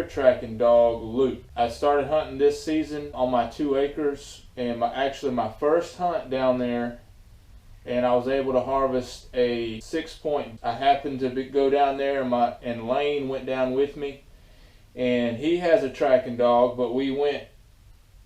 tracking dog, Luke. I started hunting this season on my 2 acres, and my first hunt down there, and I was able to harvest a 6-point. I happened to go down there, and Lane went down with me, and he has a tracking dog, but we went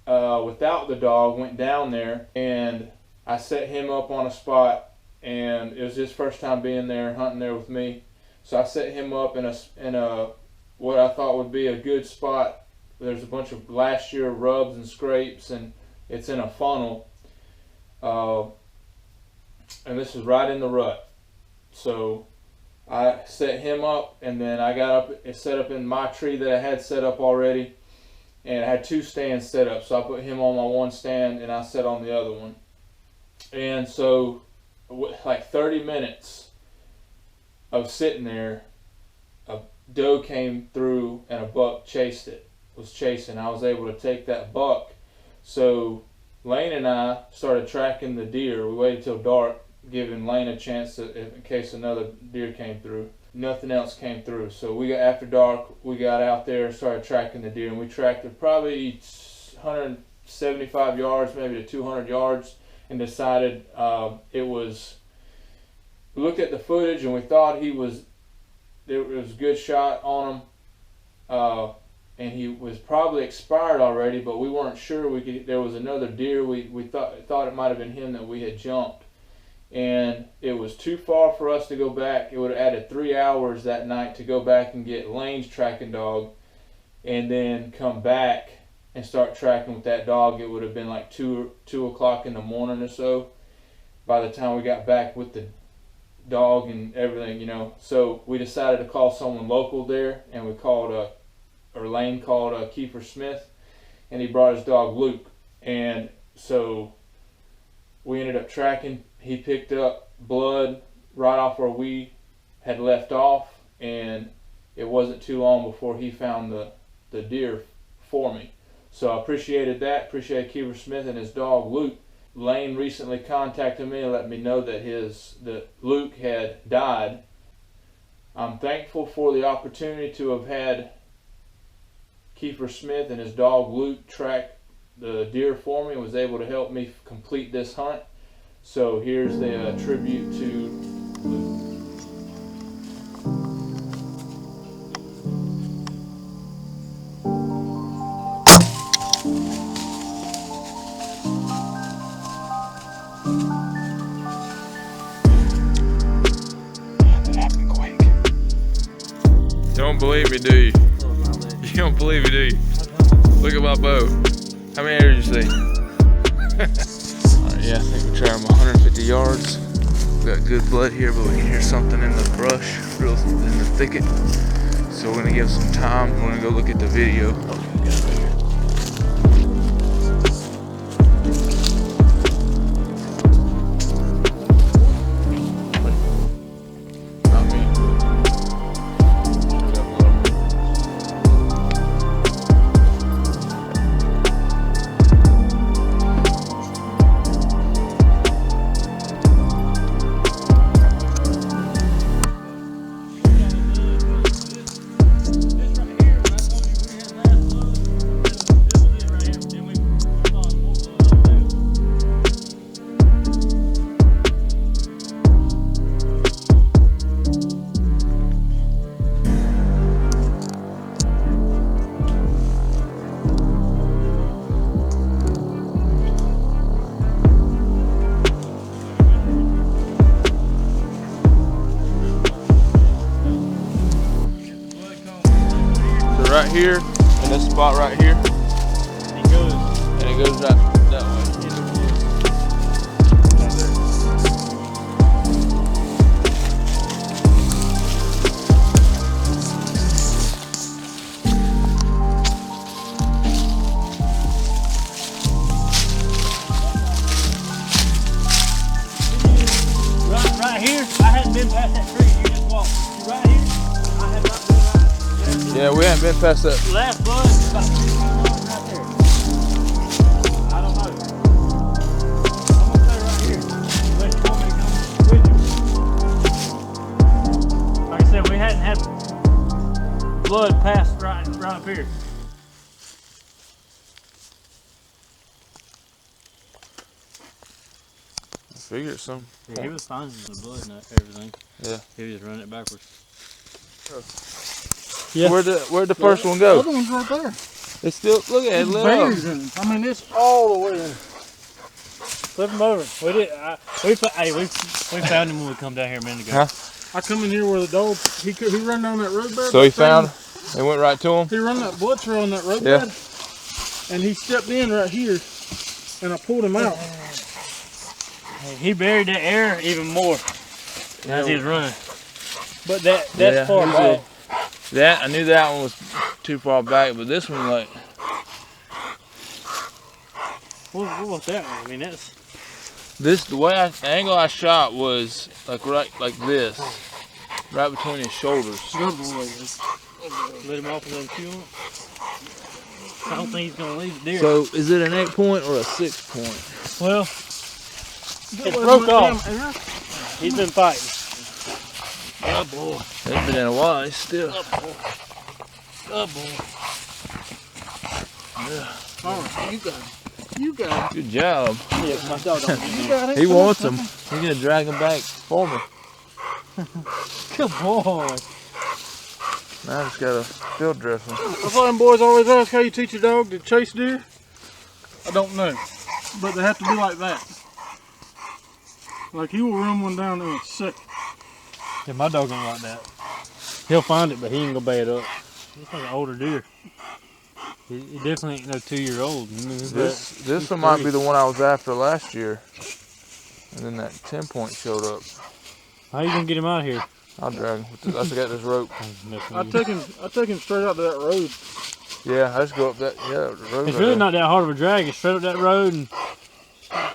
without the dog, went down there, and I set him up on a spot, and it was his first time being there, hunting there with me. So I set him up in a what I thought would be a good spot. There's a bunch of last year rubs and scrapes, and it's in a funnel. And this is right in the rut. So I set him up, and then I got up, set up in my tree that I had set up already, and I had 2 stands set up. So I put him on my one stand, and I set on the other one. And so, like 30 minutes of sitting there, a doe came through and a buck was chasing. I was able to take that buck. So Lane and I started tracking the deer. We waited till dark, giving Lane a chance in case another deer came through. Nothing else came through. So after dark, we got out there and started tracking the deer, and we tracked it probably 175 yards, maybe to 200 yards, and decided we looked at the footage, and we thought there was a good shot on him, and he was probably expired already, but we weren't sure. There was another deer. We thought it might have been him that we had jumped, and it was too far for us to go back. It would have added 3 hours that night to go back and get Lane's tracking dog, and then come back and start tracking with that dog. It would have been like 2 o'clock in the morning or so by the time we got back with the dog and everything, So we decided to call someone local there, and Lane called Keifer Smith, and he brought his dog Luke. And so we ended up tracking. He picked up blood right off where we had left off, and it wasn't too long before he found the deer for me. So I appreciated that. Appreciated Keifer Smith and his dog Luke. Lane recently contacted me and let me know that Luke had died. I'm thankful for the opportunity to have had Keifer Smith and his dog Luke track the deer for me, and was able to help me complete this hunt. So here's the tribute to Luke. Don't believe me, do you? You don't believe me, do you? Look at my bow. How many arrows did you see? Alright, yeah, I think we tried him 150 yards. We got good blood here, but we can hear something in the brush, real in the thicket. So we're gonna give some time. We're gonna go look at the video. Right here, in this spot right here, and it goes right that way. Right here, I hadn't been past that tree. You just walked. You right here, I have not been right. Yeah, we haven't been past that. Last bud is about 15 yards right there. I don't know. I'm gonna stay right here. Unless you want me to come with you. Like I said, we hadn't had blood pass right up here. here. I figured some. Yeah, he was finding the blood and everything. Yeah. He was just running it backwards. Yeah. Where'd the first one go? The other one's right there. It's still, look at it, lit Buried up. in it. I mean, it's all the way in. Flip him over. We found him when we come down here a minute ago. Huh? I come in here where the dog, he run down that road bed. So he found, they went right to him? He run that blood trail on that road Yeah. bed. And he stepped in right here, and I pulled him out. He buried that air even more as he was running. But that's far back. I knew that one was too far back, but this one, like. What was that one? I mean, that's. The angle I shot was like like this, right between his shoulders. Good boy. Let him off and let him chew him. I don't think he's gonna leave the deer. So is it an 8-point or a 6-point? Well, it broke off. He's been fighting. Oh boy. It's been in a while. He's still. Oh boy. Yeah. All right, you got it. Good job. Yeah, my dog don't. You got it. He wants him. He's gonna drag him back for me. Good boy. Now I just gotta field dress him. That's why them boys always ask how you teach your dog to chase deer. I don't know, but they have to be like that. Like he will run one down in a second. Yeah, my dog ain't like that. He'll find it, but he ain't gonna bay it up. He's like an older deer. He definitely ain't no 2-year-old. This one might be the one I was after last year. And then that 10-point showed up. How you gonna get him out of here? I'll drag him. I got this rope. I take him straight out to that road. Yeah, I just go up that road. It's really not that hard of a drag. It's straight up that road and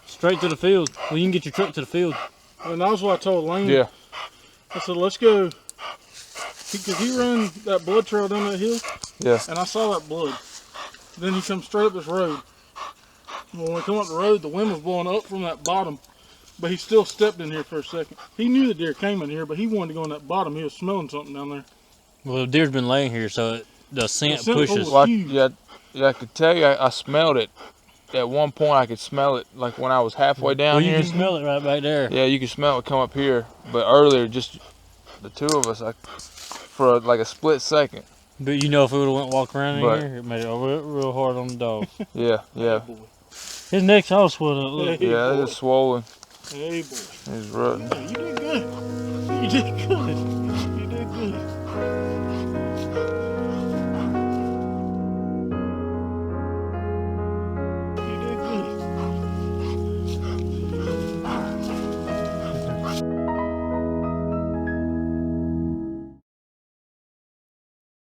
straight to the field. Well, you can get your truck to the field. And that was what I told Lane. Yeah. I said, let's go. Because he ran that blood trail down that hill. Yeah. And I saw that blood. Then he comes straight up this road. When we come up the road, the wind was blowing up from that bottom. But he still stepped in here for a second. He knew the deer came in here, but he wanted to go on that bottom. He was smelling something down there. Well, the deer's been laying here, so the scent pushes. Well, I could tell you, I smelled it. At one point, I could smell it, like when I was halfway down here. You can smell it right back there. Yeah, you can smell it come up here. But earlier, just the two of us, for like a split second. But you know, if we would have walk around in here, it made it real hard on the dog. Yeah. His neck's all swollen up. Look. Yeah, it's swollen. Hey, boy. He's rough. Yeah, you did good. You did good.